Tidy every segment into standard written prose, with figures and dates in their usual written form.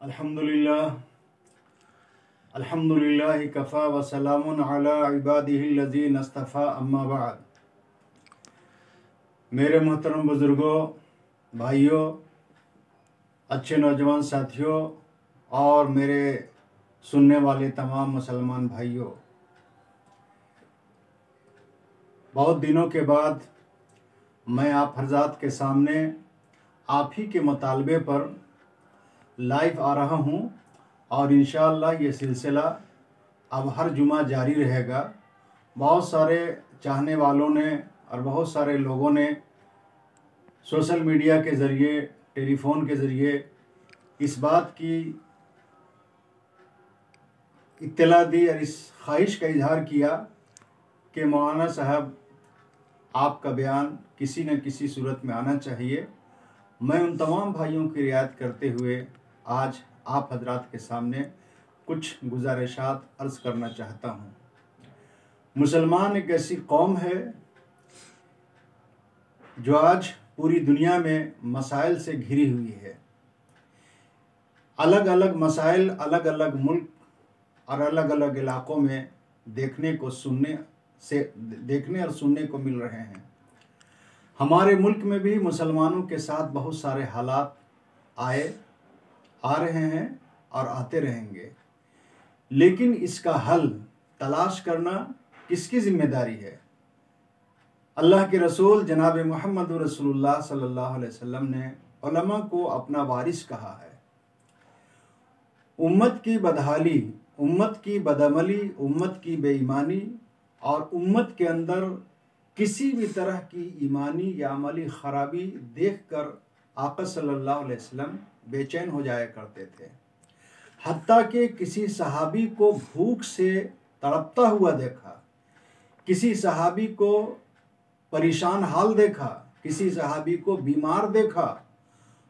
अल्हम्दुलिल्लाह अल्हम्दुलिल्लाहि कफ़ा व सलामुन अला इबादिहिल्लज़ीना इस्तफ़ा अम्मा बाद। मेरे मोहतरम बुज़ुर्गों, भाइयों, अच्छे नौजवान साथियों और मेरे सुनने वाले तमाम मुसलमान भाइयों, बहुत दिनों के बाद मैं आप हज़रात के सामने आप ही के मुतालबे पर लाइव आ रहा हूं और इंशाअल्लाह ये सिलसिला अब हर जुमा जारी रहेगा। बहुत सारे चाहने वालों ने और बहुत सारे लोगों ने सोशल मीडिया के ज़रिए, टेलीफ़ोन के ज़रिए इस बात की इत्तला दी और इस ख्वाहिश का इजहार किया कि मौलाना साहब आपका बयान किसी न किसी सूरत में आना चाहिए। मैं उन तमाम भाइयों की रियायत करते हुए आज आप हजरात के सामने कुछ गुजारिशात अर्ज़ करना चाहता हूँ। मुसलमान एक ऐसी कौम है जो आज पूरी दुनिया में मसाइल से घिरी हुई है। अलग अलग मसाइल अलग अलग मुल्क और अलग अलग इलाक़ों में देखने और सुनने को मिल रहे हैं। हमारे मुल्क में भी मुसलमानों के साथ बहुत सारे हालात आ रहे हैं और आते रहेंगे, लेकिन इसका हल तलाश करना किसकी जिम्मेदारी है? अल्लाह के रसूल जनाब मोहम्मद रसूलुल्लाह सल्लल्लाहु अलैहि वसल्लम ने उलमा को अपना वारिस कहा है। उम्मत की बदहाली, उम्मत की बदअमली, उम्मत की बेईमानी और उम्मत के अंदर किसी भी तरह की ईमानी या अमली खराबी देखकर आका सल्लल्लाहु अलैहि वसल्लम बेचैन हो जाया करते थे। हत्ता कि किसी सहाबी को भूख से तड़पता हुआ देखा, किसी सहाबी को परेशान हाल देखा, किसी सहाबी को बीमार देखा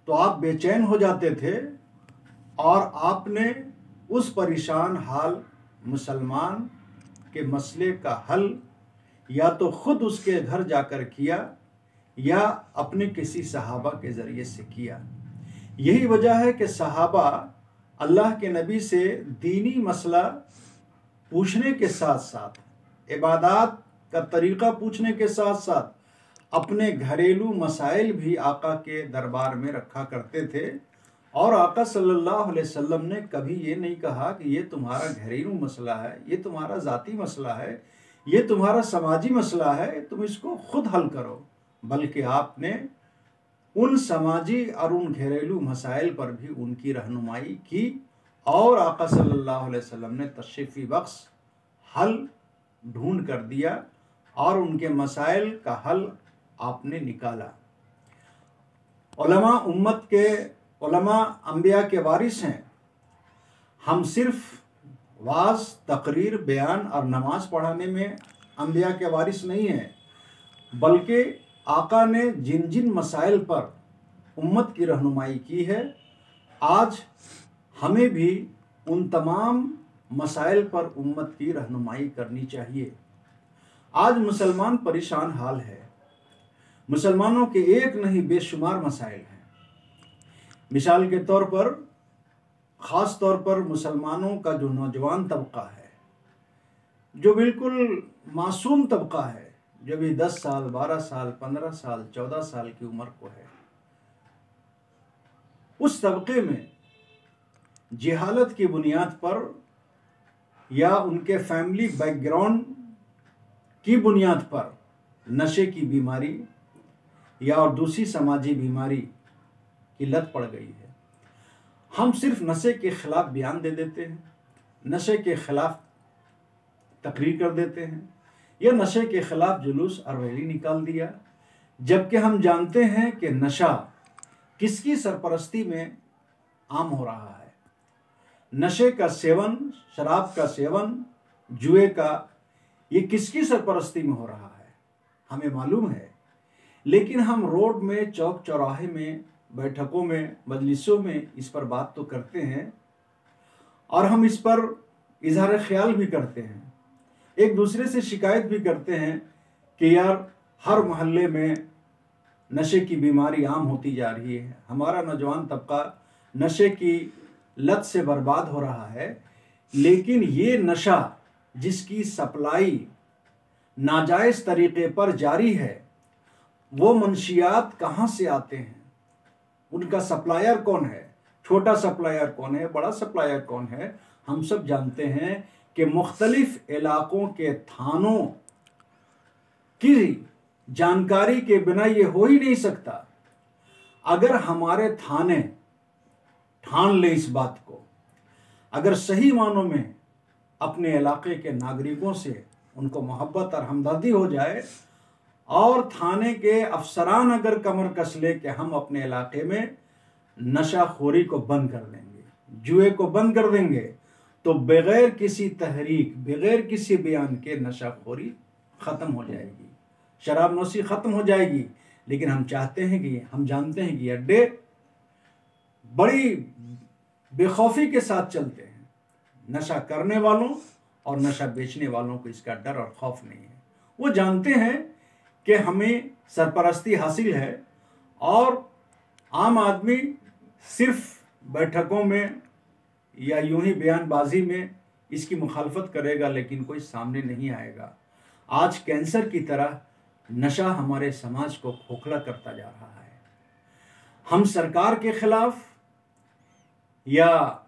तो आप बेचैन हो जाते थे और आपने उस परेशान हाल मुसलमान के मसले का हल या तो खुद उसके घर जाकर किया या अपने किसी सहाबा के ज़रिए से किया। यही वजह है कि सहाबा अल्लाह के नबी से दीनी मसला पूछने के साथ साथ, इबादत का तरीक़ा पूछने के साथ साथ अपने घरेलू मसाइल भी आका के दरबार में रखा करते थे। और आका सल्लल्लाहु अलैहि वसल्लम ने कभी ये नहीं कहा कि ये तुम्हारा घरेलू मसला है, ये तुम्हारा ज़ाती मसला है, ये तुम्हारा समाजी मसला है, तुम इसको खुद हल करो, बल्कि आपने उन समाजी और उन घरेलू मसाइल पर भी उनकी रहनुमाई की और आका सल्लल्लाहु अलैहि वसल्लम ने तशरीफ़ी बख्श हल ढूंढ कर दिया और उनके मसाइल का हल आपने निकाला। उलमा अंबिया के वारिस हैं। हम सिर्फ वाज, तकरीर, बयान और नमाज पढ़ाने में अंबिया के वारिस नहीं हैं, बल्कि आका ने जिन जिन मसाइल पर उम्मत की रहनुमाई की है, आज हमें भी उन तमाम मसाइल पर उम्मत की रहनुमाई करनी चाहिए। आज मुसलमान परेशान हाल है। मुसलमानों के एक नहीं बेशुमार मसाइल हैं। मिसाल के तौर पर, ख़ास तौर पर मुसलमानों का जो नौजवान तबका है, जो बिल्कुल मासूम तबका है, जो भी 10 साल, 12 साल, 15 साल, 14 साल की उम्र को है, उस तबके में जहालत की बुनियाद पर या उनके फैमिली बैकग्राउंड की बुनियाद पर नशे की बीमारी या और दूसरी समाजी बीमारी की लत पड़ गई है। हम सिर्फ नशे के खिलाफ बयान दे देते हैं, नशे के खिलाफ तकरीर कर देते हैं या नशे के खिलाफ जुलूस और रैली निकाल दिया, जबकि हम जानते हैं कि नशा किसकी सरपरस्ती में आम हो रहा है। नशे का सेवन, शराब का सेवन, जुए का, ये किसकी सरपरस्ती में हो रहा है हमें मालूम है, लेकिन हम रोड में, चौक चौराहे में, बैठकों में, मजलिसों में इस पर बात तो करते हैं और हम इस पर इजहार ख्याल भी करते हैं, एक दूसरे से शिकायत भी करते हैं कि यार हर मोहल्ले में नशे की बीमारी आम होती जा रही है, हमारा नौजवान तबका नशे की लत से बर्बाद हो रहा है, लेकिन ये नशा जिसकी सप्लाई नाजायज तरीके पर जारी है, वो मंशियात कहाँ से आते हैं, उनका सप्लायर कौन है, छोटा सप्लायर कौन है, बड़ा सप्लायर कौन है, हम सब जानते हैं कि मुख्तलिफ इलाकों के थानों की जानकारी के बिना ये हो ही नहीं सकता। अगर हमारे थाने ठान ले इस बात को, अगर सही मानों में अपने इलाके के नागरिकों से उनको मोहब्बत और हमदर्दी हो जाए, और थाने के अफसरान अगर कमर कस ले कि हम अपने इलाके में नशाखोरी को बंद कर देंगे, जुए को बंद कर देंगे, तो बगैर किसी तहरीक, बगैर किसी बयान के नशाखोरी ख़त्म हो जाएगी, शराब नोशी ख़त्म हो जाएगी। लेकिन हम जानते हैं कि अड्डे बड़ी बेखौफी के साथ चलते हैं। नशा करने वालों और नशा बेचने वालों को इसका डर और खौफ नहीं है। वो जानते हैं कि हमें सरपरस्ती हासिल है, और आम आदमी सिर्फ बैठकों में या यूं ही बयानबाजी में इसकी मुखालफत करेगा, लेकिन कोई सामने नहीं आएगा। आज कैंसर की तरह नशा हमारे समाज को खोखला करता जा रहा है। हम सरकार के खिलाफ या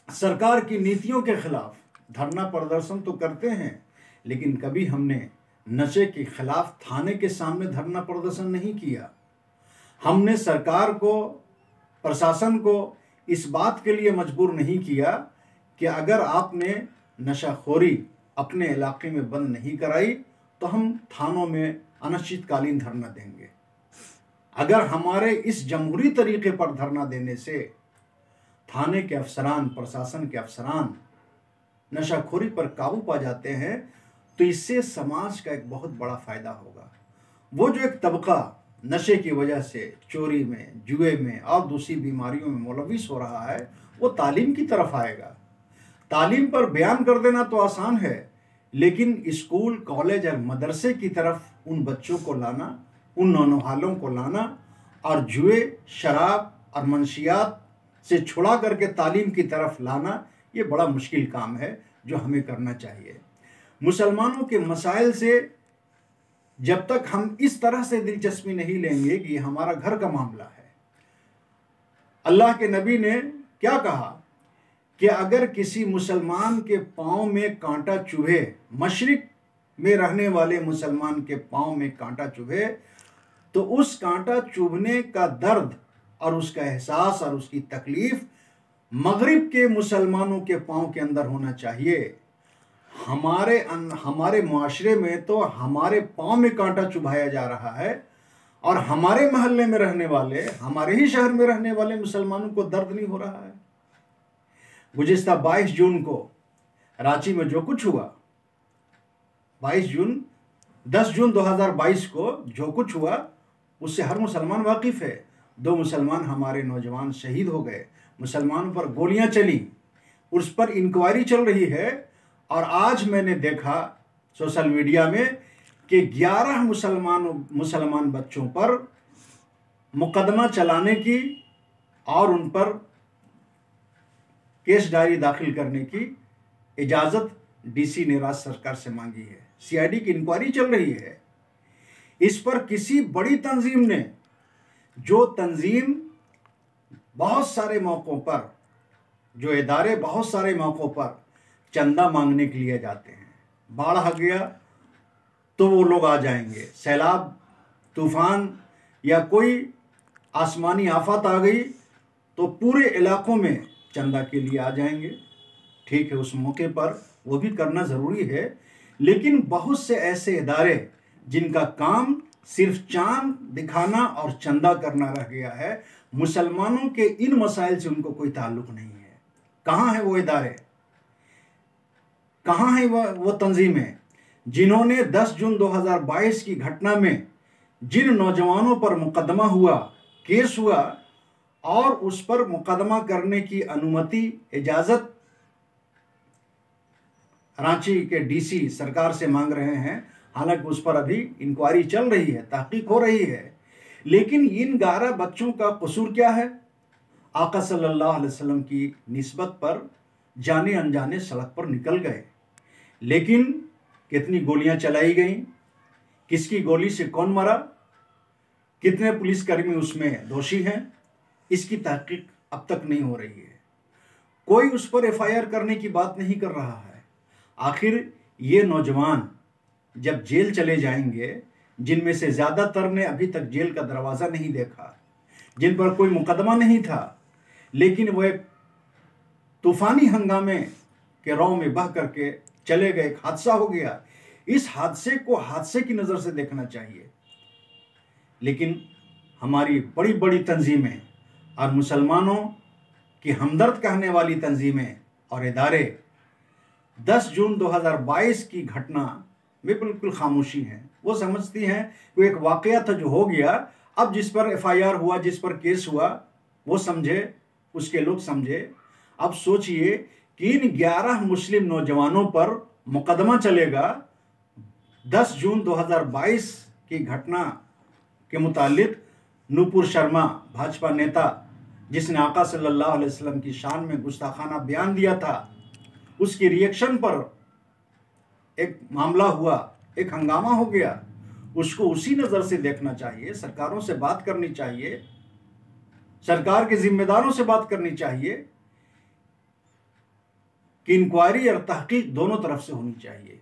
सरकार की नीतियों के खिलाफ धरना प्रदर्शन तो करते हैं, लेकिन कभी हमने नशे के खिलाफ थाने के सामने धरना प्रदर्शन नहीं किया। हमने सरकार को, प्रशासन को इस बात के लिए मजबूर नहीं किया कि अगर आपने नशाखोरी अपने इलाके में बंद नहीं कराई तो हम थानों में अनिश्चितकालीन धरना देंगे। अगर हमारे इस जमहूरी तरीके पर धरना देने से थाने के अफसरान, प्रशासन के अफसरान नशाखोरी पर काबू पा जाते हैं, तो इससे समाज का एक बहुत बड़ा फायदा होगा। वो जो एक तबका नशे की वजह से चोरी में, जुए में और दूसरी बीमारियों में मुलविस हो रहा है, वो तालीम की तरफ आएगा। तालीम पर बयान कर देना तो आसान है, लेकिन स्कूल, कॉलेज और मदरसे की तरफ उन बच्चों को लाना, उन नौनहालों को लाना और जुए, शराब और मंशियात से छुड़ा करके तालीम की तरफ लाना, ये बड़ा मुश्किल काम है जो हमें करना चाहिए। मुसलमानों के मसाइल से जब तक हम इस तरह से दिलचस्पी नहीं लेंगे कि हमारा घर का मामला है, अल्लाह के नबी ने क्या कहा कि अगर किसी मुसलमान के पाँव में कांटा चुभे, मशरिक में रहने वाले मुसलमान के पाँव में कांटा चुभे, तो उस कांटा चुभने का दर्द और उसका एहसास और उसकी तकलीफ मगरिब के मुसलमानों के पाँव के अंदर होना चाहिए। हमारे मुआशरे में तो हमारे पाँव में कांटा चुभाया जा रहा है, और हमारे मोहल्ले में रहने वाले, हमारे ही शहर में रहने वाले मुसलमानों को दर्द नहीं हो रहा है। गुज़िश्ता 22 जून को रांची में जो कुछ हुआ, 10 जून 2022 को जो कुछ हुआ, उससे हर मुसलमान वाकिफ़ है। 2 मुसलमान हमारे नौजवान शहीद हो गए, मुसलमानों पर गोलियां चली, उस पर इंक्वायरी चल रही है। और आज मैंने देखा सोशल मीडिया में कि 11 मुसलमान बच्चों पर मुकदमा चलाने की और उन पर केस डायरी दाखिल करने की इजाज़त डीसी ने राज्य सरकार से मांगी है। सीआईडी की इंक्वायरी चल रही है। इस पर किसी बड़ी तंजीम ने, जो तंजीम बहुत सारे मौक़ों पर, जो इदारे बहुत सारे मौक़ों पर चंदा मांगने के लिए जाते हैं, बाढ़ आ गया तो वो लोग आ जाएंगे, सैलाब, तूफान या कोई आसमानी आफत आ गई तो पूरे इलाकों में चंदा के लिए आ जाएंगे। ठीक है, उस मौके पर वो भी करना ज़रूरी है, लेकिन बहुत से ऐसे इदारे जिनका काम सिर्फ चांद दिखाना और चंदा करना रह गया है, मुसलमानों के इन मसाइल से उनको कोई ताल्लुक़ नहीं है। कहाँ है वो इदारे, कहाँ है वो तंजीमें जिन्होंने 10 जून 2022 की घटना में जिन नौजवानों पर मुकदमा हुआ, केस हुआ, और उस पर मुकदमा करने की अनुमति, इजाज़त रांची के डीसी सरकार से मांग रहे हैं। हालांकि उस पर अभी इंक्वायरी चल रही है, तहकीक हो रही है, लेकिन इन 11 बच्चों का कसूर क्या है? आका सल्लल्लाहु अलैहि वसल्लम की निस्बत पर जाने अनजाने सड़क पर निकल गए, लेकिन कितनी गोलियां चलाई गईं, किसकी गोली से कौन मरा, कितने पुलिसकर्मी उसमें दोषी हैं, इसकी तहकीक अब तक नहीं हो रही है। कोई उस पर एफआईआर करने की बात नहीं कर रहा है। आखिर ये नौजवान जब जेल चले जाएंगे, जिनमें से ज्यादातर ने अभी तक जेल का दरवाजा नहीं देखा, जिन पर कोई मुकदमा नहीं था, लेकिन वह एक तूफानी हंगामे के रौं में बह करके चले गए, एक हादसा हो गया। इस हादसे को हादसे की नजर से देखना चाहिए। लेकिन हमारी बड़ी बड़ी तंजीमें और मुसलमानों की हमदर्द कहने वाली तंजीमें और इदारे 10 जून 2022 की घटना में बिल्कुल खामोशी हैं। वो समझती हैं कि एक वाकया था जो हो गया, अब जिस पर एफआईआर हुआ, जिस पर केस हुआ, वो समझे, उसके लोग समझे। अब सोचिए कि इन 11 मुस्लिम नौजवानों पर मुकदमा चलेगा 10 जून 2022 की घटना के मुतालिक। नूपुर शर्मा, भाजपा नेता, जिसने आका सल्लल्लाहु अलैहि वसल्लम की शान में गुस्ताखाना बयान दिया था, उसकी रिएक्शन पर एक मामला हुआ, एक हंगामा हो गया। उसको उसी नजर से देखना चाहिए। सरकारों से बात करनी चाहिए, सरकार के जिम्मेदारों से बात करनी चाहिए कि इंक्वायरी और तहकीक दोनों तरफ से होनी चाहिए।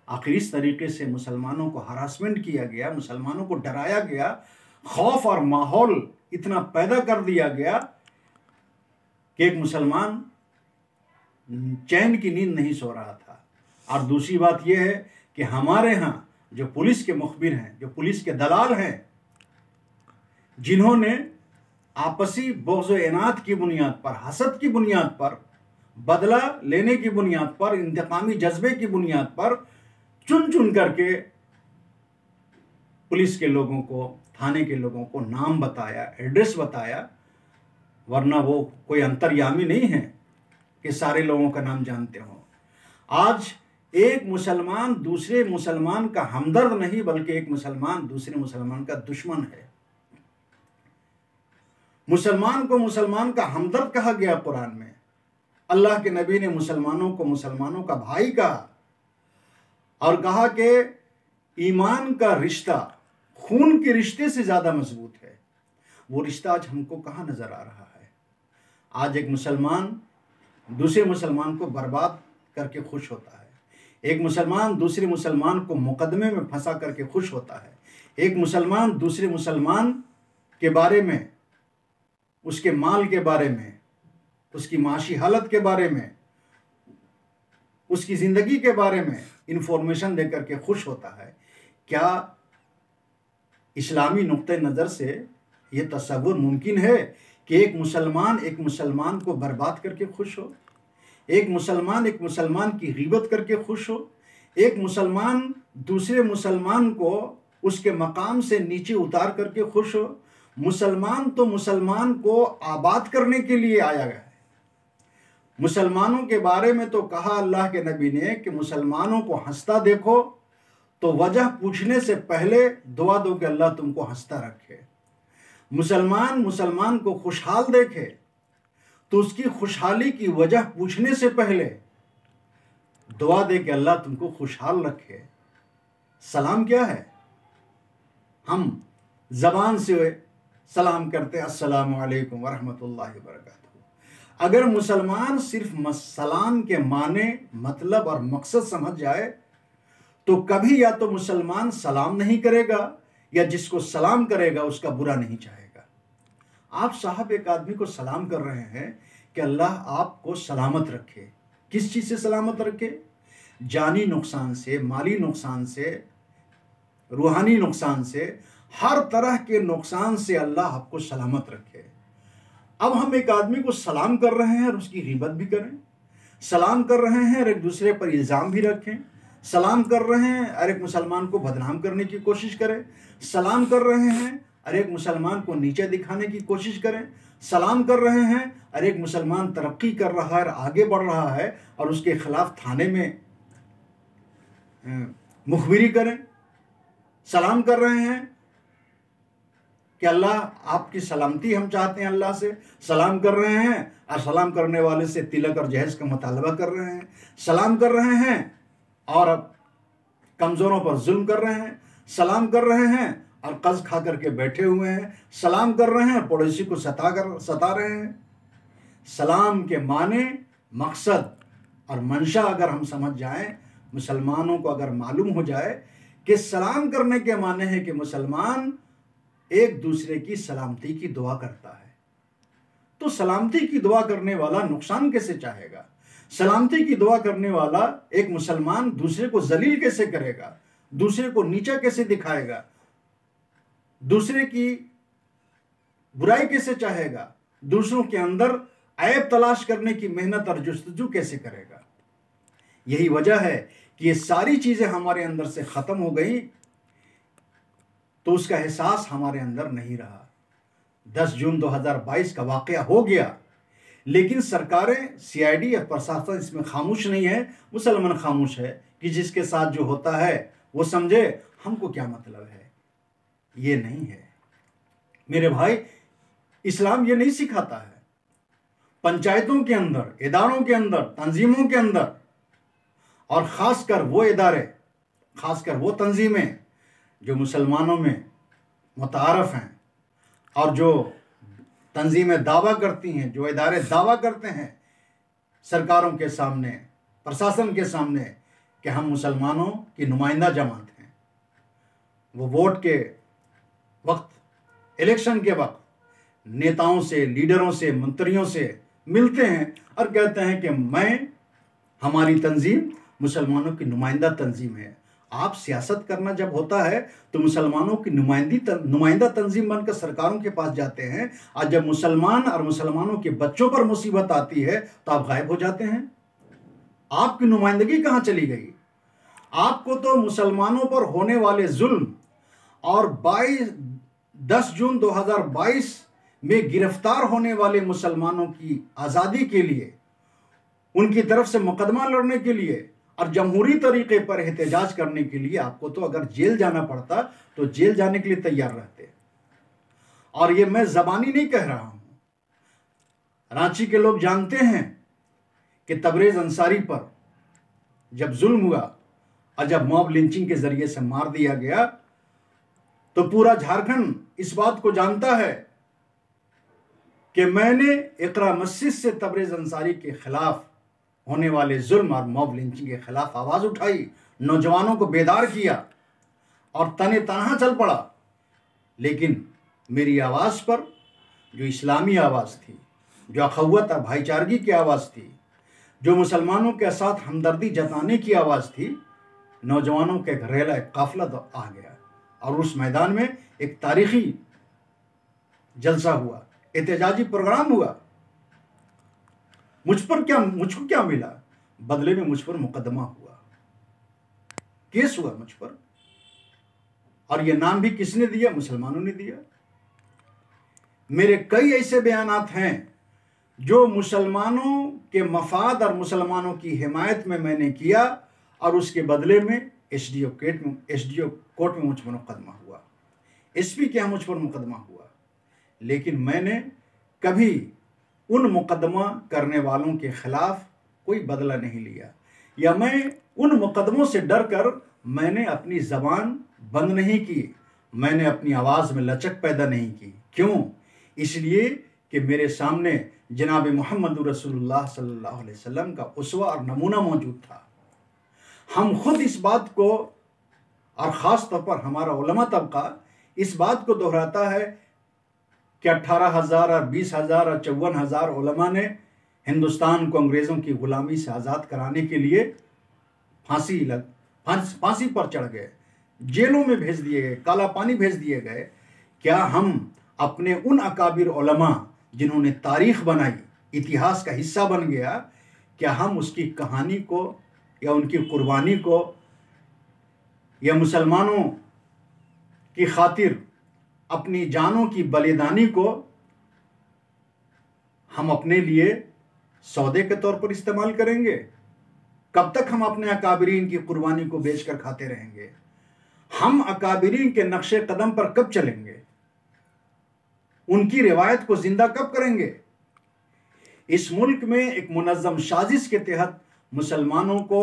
आखिर इस तरीके से मुसलमानों को हरासमेंट किया गया, मुसलमानों को डराया गया, खौफ और माहौल इतना पैदा कर दिया गया कि एक मुसलमान चैन की नींद नहीं सो रहा था। और दूसरी बात यह है कि हमारे यहाँ जो पुलिस के मुखबिर हैं, जो पुलिस के दलाल हैं, जिन्होंने आपसी बोझ इनात की बुनियाद पर, हसद की बुनियाद पर, बदला लेने की बुनियाद पर, इंतकामी जज्बे की बुनियाद पर चुन चुन करके पुलिस के लोगों को, थाने के लोगों को नाम बताया, एड्रेस बताया, वरना वो कोई अंतर्यामी नहीं है कि सारे लोगों का नाम जानते हो। आज एक मुसलमान दूसरे मुसलमान का हमदर्द नहीं, बल्कि एक मुसलमान दूसरे मुसलमान का दुश्मन है। मुसलमान को मुसलमान का हमदर्द कहा गया कुरान में। अल्लाह के नबी ने मुसलमानों को मुसलमानों का भाई कहा और कहा कि ईमान का रिश्ता खून के रिश्ते से ज्यादा मजबूत है। वो रिश्ता आज हमको कहाँ नजर आ रहा है? आज एक मुसलमान दूसरे मुसलमान को बर्बाद करके खुश होता है, एक मुसलमान दूसरे मुसलमान को मुकदमे में फंसा करके खुश होता है, एक मुसलमान दूसरे मुसलमान के बारे में, उसके माल के बारे में, उसकी माशी हालत के बारे में, उसकी जिंदगी के बारे में इंफॉर्मेशन देकर के खुश होता है। क्या इस्लामी नुक्ते नज़र से यह तस्वुर मुमकिन है कि एक मुसलमान को बर्बाद करके खुश हो, एक मुसलमान की ग़ीबत करके खुश हो, एक मुसलमान दूसरे मुसलमान को उसके मकाम से नीचे उतार करके खुश हो? मुसलमान तो मुसलमान को आबाद करने के लिए आया गया है। मुसलमानों के बारे में तो कहा अल्लाह के नबी ने कि मुसलमानों को हंसता देखो तो वजह पूछने से पहले दुआ दो कि अल्लाह तुमको हंसता रखे। मुसलमान को खुशहाल देखे तो उसकी खुशहाली की वजह पूछने से पहले दुआ दे कि अल्लाह तुमको खुशहाल रखे। सलाम क्या है? हम जबान से सलाम करते हैं, अस्सलामु अलैकुम वरहमतुल्लाहि वबरकातुहू। अगर मुसलमान सिर्फ सलाम के माने, मतलब और मकसद समझ जाए तो कभी या तो मुसलमान सलाम नहीं करेगा या जिसको सलाम करेगा उसका बुरा नहीं चाहेगा। आप साहब एक आदमी को सलाम कर रहे हैं कि अल्लाह आपको सलामत रखे। किस चीज़ से सलामत रखे? जानी नुकसान से, माली नुकसान से, रूहानी नुकसान से, हर तरह के नुकसान से अल्लाह आपको सलामत रखे। अब हम एक आदमी को सलाम कर रहे हैं और उसकी ग़ीबत भी करें, सलाम कर रहे हैं और एक दूसरे पर इल्ज़ाम भी रखें, सलाम कर रहे हैं और एक मुसलमान को बदनाम करने की कोशिश करें, सलाम कर रहे हैं और एक मुसलमान को नीचे दिखाने की कोशिश करें, सलाम कर रहे हैं और एक मुसलमान तरक्की कर रहा है और आगे बढ़ रहा है और उसके खिलाफ थाने में मुखबिरी करें, सलाम कर रहे हैं कि अल्लाह आपकी सलामती हम चाहते हैं, अल्लाह से सलाम कर रहे हैं और सलाम करने वाले से तिलक और जहेज का मुतालबा कर रहे हैं, सलाम कर रहे हैं और अब कमज़ोरों पर जुल्म कर रहे हैं, सलाम कर रहे हैं और कर्ज खा करके बैठे हुए हैं, सलाम कर रहे हैं पड़ोसी को सता रहे हैं। सलाम के माने, मकसद और मंशा अगर हम समझ जाएं, मुसलमानों को अगर मालूम हो जाए कि सलाम करने के माने है कि मुसलमान एक दूसरे की सलामती की दुआ करता है, तो सलामती की दुआ करने वाला नुकसान कैसे चाहेगा? सलामती की दुआ करने वाला एक मुसलमान दूसरे को जलील कैसे करेगा, दूसरे को नीचा कैसे दिखाएगा, दूसरे की बुराई कैसे चाहेगा, दूसरों के अंदर ऐब तलाश करने की मेहनत और जुस्तजू कैसे करेगा? यही वजह है कि ये सारी चीजें हमारे अंदर से खत्म हो गई, तो उसका एहसास हमारे अंदर नहीं रहा। 10 जून 2022 का वाकया हो गया, लेकिन सरकारें, सीआईडी या प्रशासन इसमें खामोश नहीं है, मुसलमान खामोश है कि जिसके साथ जो होता है वो समझे हमको क्या मतलब है। ये नहीं है मेरे भाई, इस्लाम ये नहीं सिखाता है। पंचायतों के अंदर, इदारों के अंदर, तंजीमों के अंदर और खासकर वो इदारे, खासकर वो तंजीमें जो मुसलमानों में मुतारफ हैं और जो तंजीमें दावा करती हैं, जो इदारे दावा करते हैं सरकारों के सामने, प्रशासन के सामने कि हम मुसलमानों की नुमाइंदा जमात हैं, वो वोट के वक्त, इलेक्शन के वक्त नेताओं से, लीडरों से, मंत्रियों से मिलते हैं और कहते हैं कि हमारी तंजीम मुसलमानों की नुमाइंदा तंजीम है। आप सियासत करना जब होता है तो मुसलमानों की नुमाइंदा तंजीम बनकर सरकारों के पास जाते हैं, और जब मुसलमान और मुसलमानों के बच्चों पर मुसीबत आती है तो आप गायब हो जाते हैं। आपकी नुमाइंदगी कहां चली गई? आपको तो मुसलमानों पर होने वाले जुल्म और 10 जून 2022 में गिरफ्तार होने वाले मुसलमानों की आज़ादी के लिए, उनकी तरफ से मुकदमा लड़ने के लिए और जमहूरी तरीके पर एहतजाज करने के लिए आपको तो अगर जेल जाना पड़ता तो जेल जाने के लिए तैयार रहते। और ये मैं जबानी नहीं कह रहा हूं, रांची के लोग जानते हैं कि तबरेज अंसारी पर जब जुल्म हुआ और जब मॉब लिंचिंग के जरिए से मार दिया गया, तो पूरा झारखंड इस बात को जानता है कि मैंने इकरा मस्जिद से तबरेज अंसारी के खिलाफ होने वाले जुल्म और मॉब लिंचिंग के खिलाफ आवाज उठाई, नौजवानों को बेदार किया और तने तनहा चल पड़ा। लेकिन मेरी आवाज पर, जो इस्लामी आवाज थी, जो अखवत और भाईचारगी की आवाज थी, जो मुसलमानों के साथ हमदर्दी जताने की आवाज थी, नौजवानों के घरेला एक काफिला आ गया और उस मैदान में एक तारीखी जलसा हुआ, एहतजाजी प्रोग्राम हुआ। मुझको क्या मिला? बदले में मुझ पर मुकदमा हुआ, केस हुआ मुझ पर, और यह नाम भी किसने दिया? मुसलमानों ने दिया। मेरे कई ऐसे बयानात हैं जो मुसलमानों के मफाद और मुसलमानों की हिमायत में मैंने किया, और उसके बदले में एसडीओ कोर्ट में मुझ पर मुकदमा हुआ, एसपी के यहाँ मुझ पर मुकदमा हुआ। लेकिन मैंने कभी उन मुकदमा करने वालों के खिलाफ कोई बदला नहीं लिया, या मैं उन मुकदमों से डर कर मैंने अपनी जबान बंद नहीं की, मैंने अपनी आवाज में लचक पैदा नहीं की। क्यों? इसलिए कि मेरे सामने जनाब मोहम्मद रसूलुल्लाह सल्लल्लाहु अलैहि वसल्लम का उसवा और नमूना मौजूद था। हम खुद इस बात को, और ख़ास तौर पर हमारा उलमा तबका इस बात को दोहराता है कि 18,000 और 20,000 और 54,000 उलमा ने हिंदुस्तान को अंग्रेज़ों की ग़ुलामी से आज़ाद कराने के लिए फांसी पर चढ़ गए, जेलों में भेज दिए गए, काला पानी भेज दिए गए। क्या हम अपने उन अकाबिर उलमा जिन्होंने तारीख़ बनाई, इतिहास का हिस्सा बन गया, क्या हम उसकी कहानी को या उनकी कुर्बानी को या मुसलमानों की खातिर अपनी जानों की बलिदानी को हम अपने लिए सौदे के तौर पर इस्तेमाल करेंगे? कब तक हम अपने अकाबिरीन की कुर्बानी को बेचकर खाते रहेंगे? हम अकाबिरीन के नक्शे कदम पर कब चलेंगे? उनकी रिवायत को जिंदा कब करेंगे? इस मुल्क में एक मुनज़्ज़म साजिश के तहत मुसलमानों को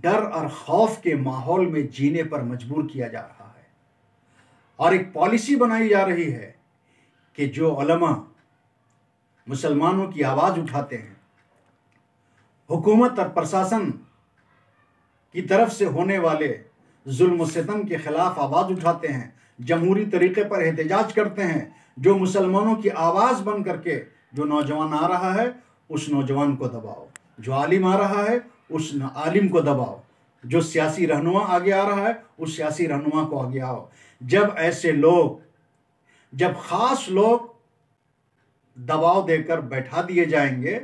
डर और खौफ के माहौल में जीने पर मजबूर किया जा रहा है और एक पॉलिसी बनाई जा रही है कि जो उलमा मुसलमानों की आवाज़ उठाते हैं, हुकूमत और प्रशासन की तरफ से होने वाले जुल्म सितम के खिलाफ आवाज़ उठाते हैं, जमहूरी तरीके पर एहतजाज करते हैं, जो मुसलमानों की आवाज़ बन करके जो नौजवान आ रहा है उस नौजवान को दबाओ, जो आलिम आ रहा है उस आलिम को दबाओ, जो सियासी रहनुमा आगे आ रहा है उस सियासी रहनुमा को आगे आओ। जब ऐसे लोग, जब ख़ास लोग दबाव देकर बैठा दिए जाएंगे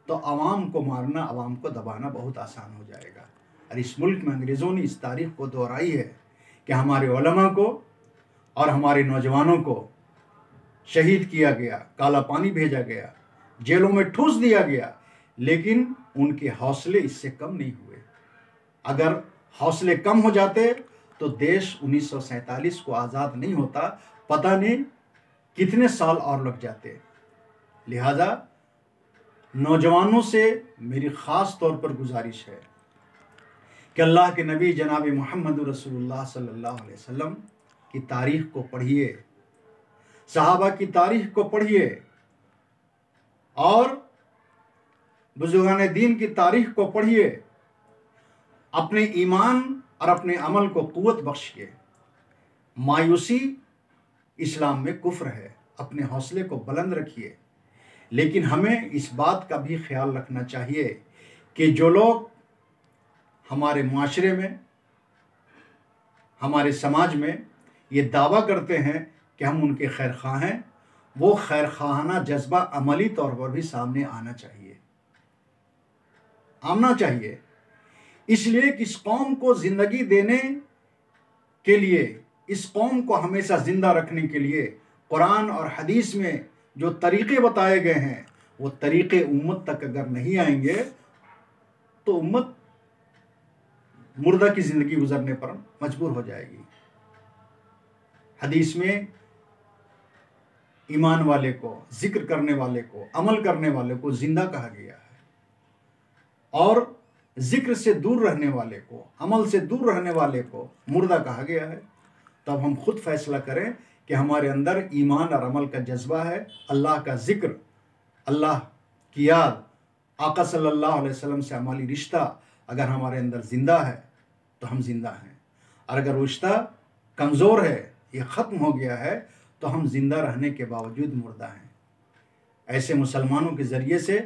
तो आवाम को मारना, आवाम को दबाना बहुत आसान हो जाएगा। और इस मुल्क में अंग्रेज़ों ने इस तारीख को दोहराई है कि हमारे उलमा को और हमारे नौजवानों को शहीद किया गया, काला पानी भेजा गया, जेलों में ठूस दिया गया, लेकिन उनके हौसले इससे कम नहीं हुए। अगर हौसले कम हो जाते तो देश 1947 को आज़ाद नहीं होता, पता नहीं कितने साल और लग जाते। लिहाजा नौजवानों से मेरी ख़ास तौर पर गुजारिश है कि अल्लाह के नबी जनाब मोहम्मद रसूलुल्लाह सल्लल्लाहु अलैहि वसल्लम की तारीख़ को पढ़िए, सहाबा की तारीख़ को पढ़िए और बुजुर्गान दीन की तारीख़ को पढ़िए। अपने ईमान और अपने अमल को क़ुव्वत बख्शिए। मायूसी इस्लाम में कुफ्र है। अपने हौसले को बुलंद रखिए, लेकिन हमें इस बात का भी ख्याल रखना चाहिए कि जो लोग हमारे माशरे में, हमारे समाज में ये दावा करते हैं कि हम उनके खैर ख़्वाह हैं, वो खैर ख़्वाहाना जज्बा अमली तौर पर भी सामने आना चाहिए। इसलिए कि इस कौम को ज़िंदगी देने के लिए, इस कौम को हमेशा ज़िंदा रखने के लिए कुरान और हदीस में जो तरीक़े बताए गए हैं वो तरीक़े उम्मत तक अगर नहीं आएंगे तो उम्मत मुर्दा की ज़िंदगी गुजरने पर मजबूर हो जाएगी। हदीस में ईमान वाले को, जिक्र करने वाले को, अमल करने वाले को ज़िंदा कहा गया है और जिक्र से दूर रहने वाले को, अमल से दूर रहने वाले को मुर्दा कहा गया है। तब हम खुद फैसला करें कि हमारे अंदर ईमान और अमल का जज्बा है, अल्लाह का जिक्र, अल्लाह की याद, आका सल्लल्लाहु अलैहि वसल्लम से हमारी रिश्ता अगर हमारे अंदर ज़िंदा है तो हम ज़िंदा हैं, और अगर रिश्ता कमज़ोर है, ये ख़त्म हो गया है, तो हम ज़िंदा रहने के बावजूद मुर्दा हैं। ऐसे मुसलमानों के ज़रिए से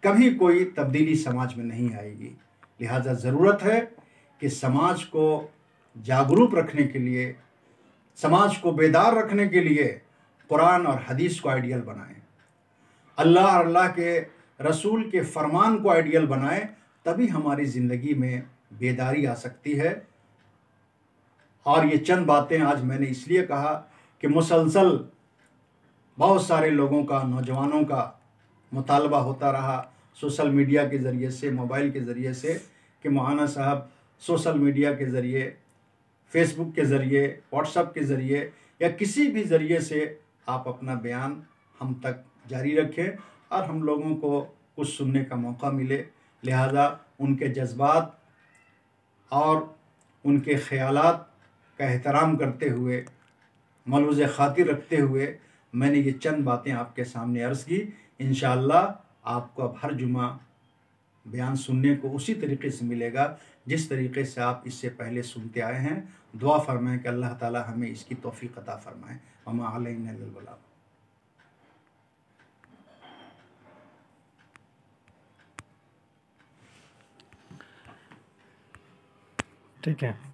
कभी कोई तब्दीली समाज में नहीं आएगी। लिहाजा ज़रूरत है कि समाज को जागरूक रखने के लिए, समाज को बेदार रखने के लिए कुरान और हदीस को आइडियल बनाएं, अल्लाह और अल्लाह के रसूल के फरमान को आइडियल बनाएं, तभी हमारी ज़िंदगी में बेदारी आ सकती है। और ये चंद बातें आज मैंने इसलिए कहा कि मुसलसल बहुत सारे लोगों का, नौजवानों का मुतालबा होता रहा सोशल मीडिया के ज़रिए से, मोबाइल के ज़रिए से, कि मौलाना साहब सोशल मीडिया के ज़रिए, फेसबुक के ज़रिए, व्हाट्सएप के ज़रिए या किसी भी ज़रिए से आप अपना बयान हम तक जारी रखें और हम लोगों को कुछ सुनने का मौका मिले। लिहाजा उनके जज्बात और उनके ख़यालात का एहतराम करते हुए, मलूज़ खातिर रखते हुए मैंने ये चंद बातें आपके सामने अर्ज़ की। इंशाअल्लाह आपको अब हर जुमा बयान सुनने को उसी तरीके से मिलेगा जिस तरीके से आप इससे पहले सुनते आए हैं। दुआ फरमाएं कि अल्लाह ताला हमें इसकी तौफीक अता फरमाएं। वमा अलैना इल्लल बलाग। ठीक है।